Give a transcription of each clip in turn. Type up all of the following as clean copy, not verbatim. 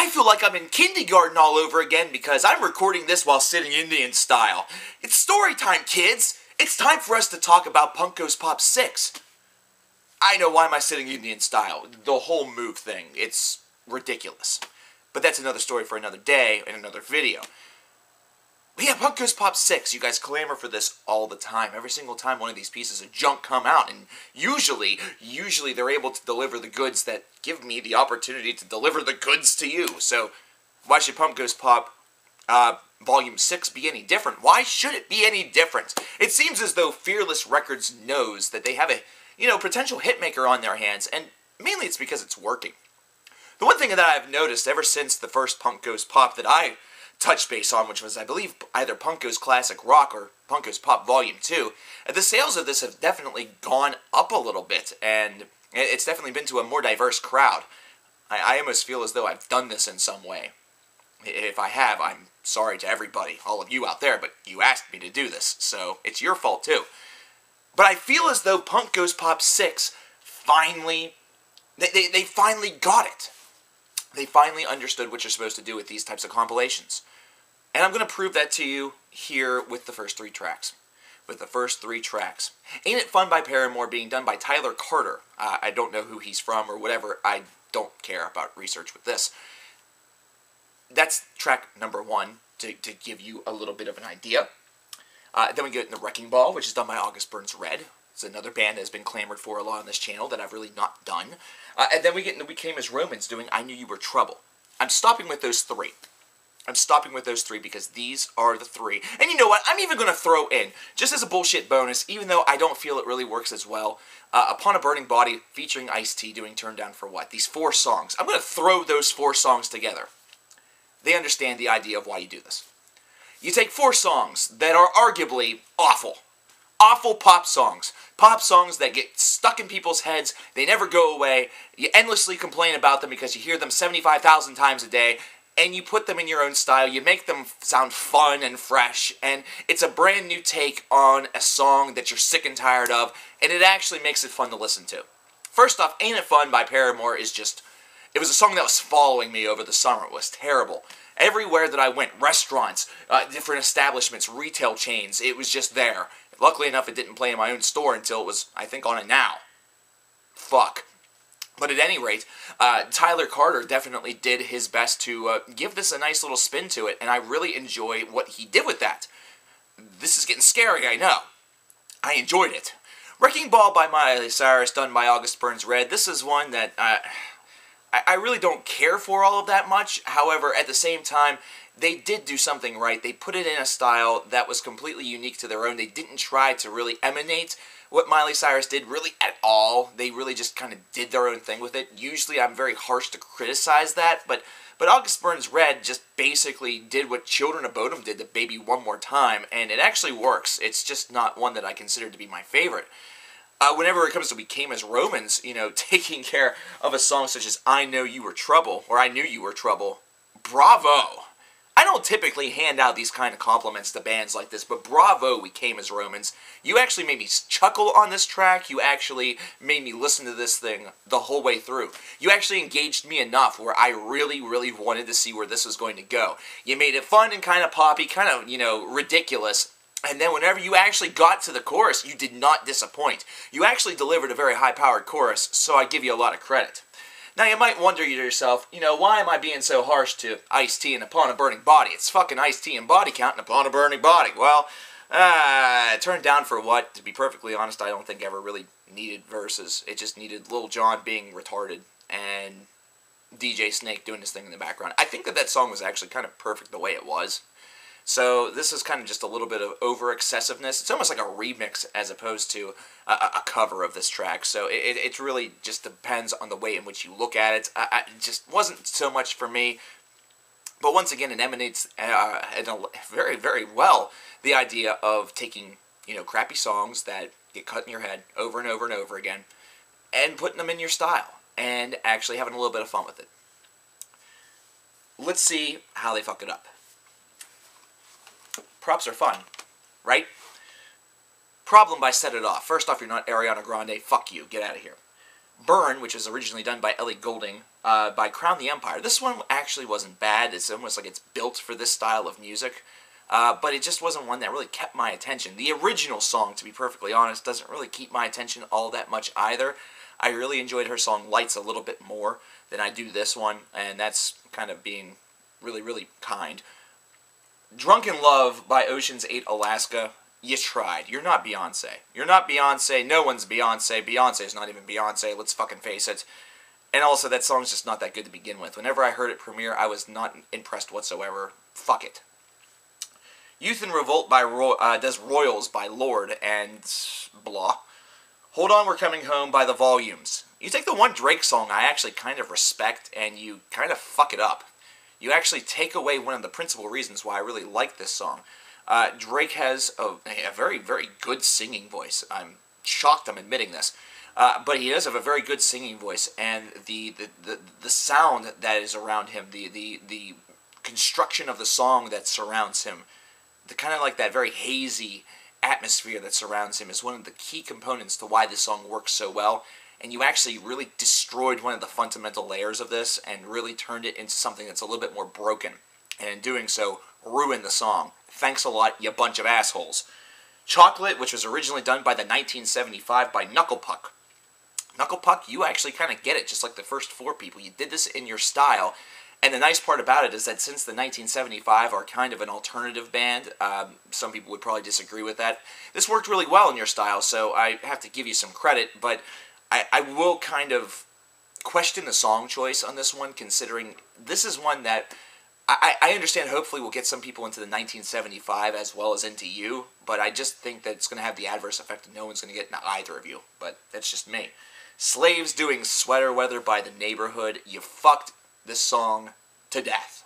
I feel like I'm in kindergarten all over again because I'm recording this while sitting Indian style. It's story time, kids! It's time for us to talk about Punk Goes Pop 6. I know, why am I sitting Indian style? The whole move thing, it's ridiculous. But that's another story for another day in another video. But yeah, Punk Goes Pop 6, you guys clamor for this all the time. Every single time one of these pieces of junk come out, and usually they're able to deliver the goods that give me the opportunity to deliver the goods to you. So, why should Punk Goes Pop Volume 6 be any different? Why should it be any different? It seems as though Fearless Records knows that they have a, potential hitmaker on their hands, and mainly it's because it's working. The one thing that I've noticed ever since the first Punk Goes Pop that I touched base on, which was, I believe, either Punk Goes Classic Rock or Punk Goes Pop Volume 2, the sales of this have definitely gone up a little bit, and it's definitely been to a more diverse crowd. I almost feel as though I've done this in some way. If I have, I'm sorry to everybody, all of you out there, but you asked me to do this, so it's your fault too. But I feel as though Punk Goes Pop 6 finally, they finally got it. They finally understood what you're supposed to do with these types of compilations. And I'm going to prove that to you here with the first three tracks. Ain't It Fun by Paramore being done by Tyler Carter. I don't know who he's from or whatever. I don't care about research with this. That's track number 1 to give you a little bit of an idea. Then we get into Wrecking Ball, which is done by August Burns Red. It's another band that has been clamored for a lot on this channel that I've really not done. And then we get into We Came as Romans doing I Knew You Were Trouble. I'm stopping with those three. Because these are the three. And you know what? I'm even going to throw in, just as a bullshit bonus, even though I don't feel it really works as well, Upon a Burning Body featuring Ice-T doing Turn Down for What? These 4 songs. I'm going to throw those 4 songs together. They understand the idea of why you do this. You take 4 songs that are arguably awful. Awful pop songs. Pop songs that get stuck in people's heads. They never go away. You endlessly complain about them because you hear them 75,000 times a day. And you put them in your own style. You make them sound fun and fresh. And it's a brand new take on a song that you're sick and tired of. And it actually makes it fun to listen to. First off, Ain't It Fun by Paramore is just... It was a song that was following me over the summer. It was terrible. Everywhere that I went, restaurants, different establishments, retail chains, it was just there. Luckily enough, it didn't play in my own store until it was, I think, on it now. Fuck. But at any rate, Tyler Carter definitely did his best to give this a nice little spin to it, and I really enjoy what he did with that. This is getting scary, I know. I enjoyed it. Wrecking Ball by Miley Cyrus, done by August Burns Red. This is one that I really don't care for all of that much. However, at the same time, they did do something right. They put it in a style that was completely unique to their own. They didn't try to really emanate what Miley Cyrus did really at all. They really just kind of did their own thing with it. Usually I'm very harsh to criticize that, but August Burns Red just basically did what Children of Bodom did to Baby One More Time, and it actually works. It's just not one that I consider to be my favorite. Whenever it comes to We Came as Romans, taking care of a song such as I Know You Were Trouble, or I Knew You Were Trouble, bravo! I don't typically hand out these kind of compliments to bands like this, but bravo, We Came as Romans. You actually made me chuckle on this track. You actually made me listen to this thing the whole way through. You actually engaged me enough where I really, really wanted to see where this was going to go. You made it fun and kind of poppy, kind of, ridiculous. And then whenever you actually got to the chorus, you did not disappoint. You actually delivered a very high-powered chorus, so I give you a lot of credit. Now, you might wonder to yourself, why am I being so harsh to Ice-T and Upon a Burning Body? It's fucking Ice-T and Body Count and Upon a Burning Body. Well, Turned Down for What? To be perfectly honest, I don't think ever really needed verses. It just needed Lil Jon being retarded and DJ Snake doing his thing in the background. I think that song was actually kind of perfect the way it was. So this is kind of just a little bit of over-excessiveness. It's almost like a remix as opposed to a cover of this track. So it really just depends on the way in which you look at it. It just wasn't so much for me. But once again, it emanates very, very well the idea of taking, crappy songs that get cut in your head over and over and over again and putting them in your style and actually having a little bit of fun with it. Let's see how they fuck it up. Props are fun, right? Problem by Set It Off. First off, you're not Ariana Grande. Fuck you. Get out of here. Burn, which was originally done by Ellie Goulding, by Crown the Empire. This one actually wasn't bad. It's almost like it's built for this style of music. But it just wasn't one that really kept my attention. The original song, to be perfectly honest, doesn't really keep my attention all that much either. I really enjoyed her song Lights a little bit more than I do this one, and that's kind of being really, really kind. Drunken Love by Ocean's 8 Alaska. You tried. You're not Beyonce. You're not Beyonce. No one's Beyonce. Beyonce's not even Beyonce. Let's fucking face it. And also, that song's just not that good to begin with. Whenever I heard it premiere, I was not impressed whatsoever. Fuck it. Youth in Revolt by does Royals by Lorde and blah. Hold On, We're Coming Home by The Volumes. You take the one Drake song I actually kind of respect and you kind of fuck it up. You actually take away one of the principal reasons why I really like this song. Drake has a very, very good singing voice. I'm shocked I'm admitting this. But he does have a very good singing voice, and the sound that is around him, the construction of the song that surrounds him, the kind of like that very hazy atmosphere that surrounds him is one of the key components to why this song works so well. And you actually really destroyed one of the fundamental layers of this and really turned it into something that's a little bit more broken. And in doing so, ruined the song. Thanks a lot, you bunch of assholes. Chocolate, which was originally done by the 1975 by Knucklepuck. Knucklepuck, you actually kind of get it, just like the first four people. You did this in your style. And the nice part about it is that since the 1975 are kind of an alternative band, some people would probably disagree with that, this worked really well in your style, so I have to give you some credit, but I will kind of question the song choice on this one, considering this is one that I understand hopefully will get some people into the 1975 as well as into you, but I just think that it's going to have the adverse effect that no one's going to get into either of you, but that's just me. Slaves doing Sweater Weather by The Neighborhood. You fucked this song to death.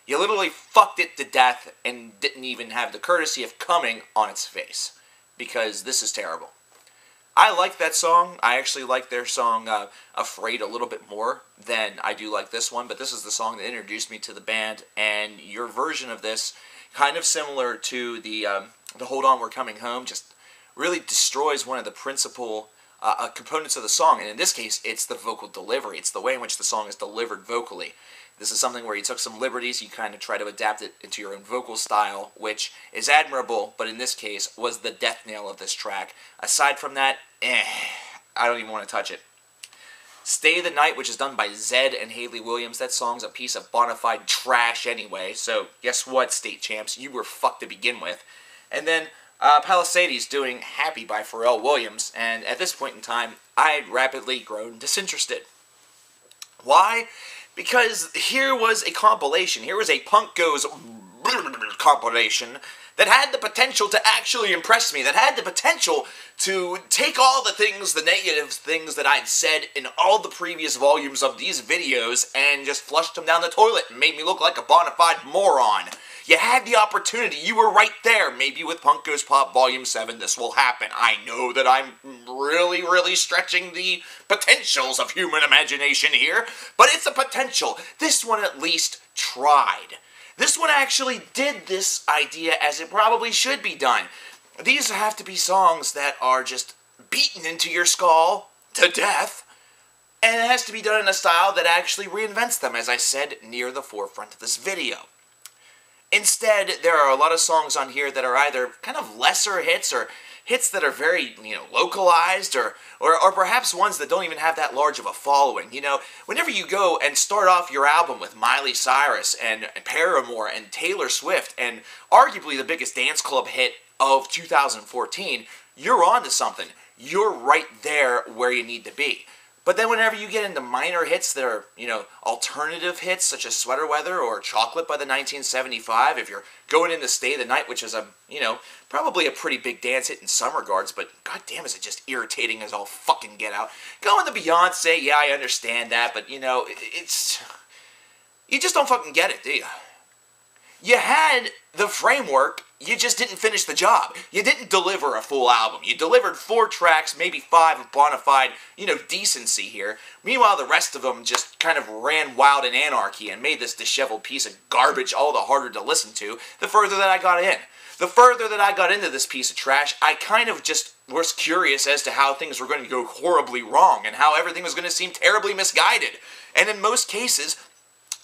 You literally fucked it to death and didn't even have the courtesy of coming on its face, because this is terrible. I like that song. I actually like their song Afraid a little bit more than I do like this one, but this is the song that introduced me to the band, and your version of this, kind of similar to the Hold On, We're Coming Home, just really destroys one of the principal components of the song, and in this case, it's the vocal delivery. It's the way in which the song is delivered vocally. This is something where you took some liberties, you kind of try to adapt it into your own vocal style, which is admirable, but in this case, was the death nail of this track. Aside from that, I don't even want to touch it. Stay the Night, which is done by Zedd and Hayley Williams. That song's a piece of bona fide trash anyway, so guess what, state champs? You were fucked to begin with. And then Palisades doing Happy by Pharrell Williams, and at this point in time, I had rapidly grown disinterested. Why? Because here was a compilation, here was a Punk Goes compilation that had the potential to actually impress me, that had the potential to take all the things, the negative things that I'd said in all the previous volumes of these videos and just flushed them down the toilet and made me look like a bona fide moron. You had the opportunity. You were right there. Maybe with Punk Goes Pop Volume 7 this will happen. I know that I'm really, really stretching the potentials of human imagination here, but it's a potential. This one at least tried. This one actually did this idea as it probably should be done. These have to be songs that are just beaten into your skull to death, and it has to be done in a style that actually reinvents them, as I said, near the forefront of this video. Instead, there are a lot of songs on here that are either kind of lesser hits or hits that are very, localized or perhaps ones that don't even have that large of a following. Whenever you go and start off your album with Miley Cyrus and Paramore and Taylor Swift and arguably the biggest dance club hit of 2014, you're on to something. You're right there where you need to be. But then whenever you get into minor hits that are, alternative hits such as Sweater Weather or Chocolate by the 1975, if you're going into Stay the Night, which is probably a pretty big dance hit in some regards, but goddamn is it just irritating as all fucking get out. Going to Beyonce, yeah, I understand that, but you just don't fucking get it, do you? You had the framework, you just didn't finish the job. You didn't deliver a full album. You delivered 4 tracks, maybe 5 of bona fide, decency here. Meanwhile, the rest of them just kind of ran wild in anarchy and made this disheveled piece of garbage all the harder to listen to the further that I got in. The further that I got into this piece of trash, I kind of just was curious as to how things were going to go horribly wrong and how everything was going to seem terribly misguided. And in most cases,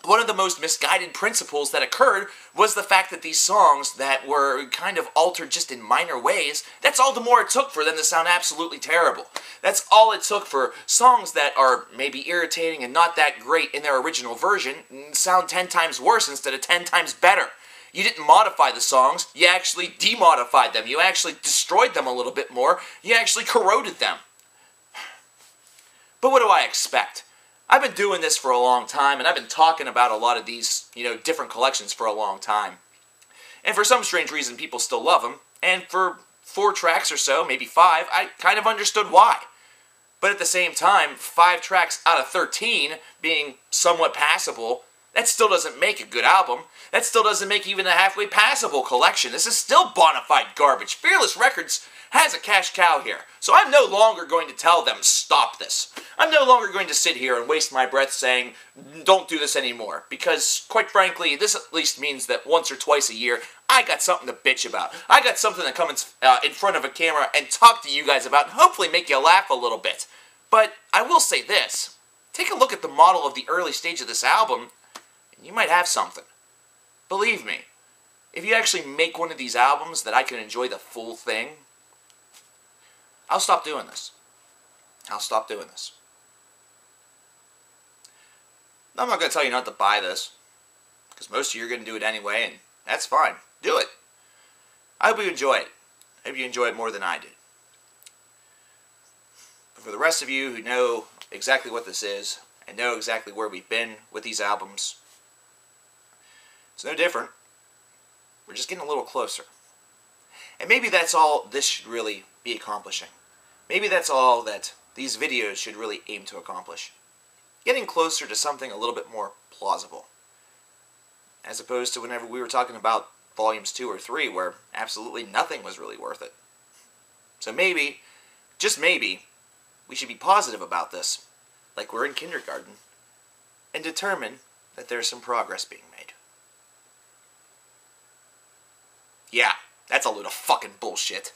one of the most misguided principles that occurred was the fact that these songs that were kind of altered just in minor ways, that's all the more it took for them to sound absolutely terrible. That's all it took for songs that are maybe irritating and not that great in their original version sound 10 times worse instead of 10 times better. You didn't modify the songs, you actually demodified them. You actually destroyed them a little bit more. You actually corroded them. But what do I expect? I've been doing this for a long time, and I've been talking about a lot of these, different collections for a long time. And for some strange reason, people still love them. And for 4 tracks or so, maybe 5, I kind of understood why. But at the same time, 5 tracks out of 13 being somewhat passable, that still doesn't make a good album. That still doesn't make even a halfway passable collection. This is still bona fide garbage. Fearless Records has a cash cow here. So I'm no longer going to tell them, stop this. I'm no longer going to sit here and waste my breath saying, don't do this anymore. Because, quite frankly, this at least means that once or twice a year, I got something to bitch about. I got something to come in front of a camera and talk to you guys about and hopefully make you laugh a little bit. But I will say this. Take a look at the model of the early stage of this album, and you might have something. Believe me, if you actually make one of these albums that I can enjoy the full thing, I'll stop doing this. I'll stop doing this. I'm not going to tell you not to buy this, because most of you are going to do it anyway, and that's fine. Do it. I hope you enjoy it. I hope you enjoy it more than I did. But for the rest of you who know exactly what this is, and know exactly where we've been with these albums, it's no different. We're just getting a little closer. And maybe that's all this should really be accomplishing. Maybe that's all that these videos should really aim to accomplish. Getting closer to something a little bit more plausible. As opposed to whenever we were talking about volumes 2 or 3 where absolutely nothing was really worth it. So maybe, just maybe, we should be positive about this, like we're in kindergarten, and determine that there's some progress being made. Yeah, that's a load of fucking bullshit.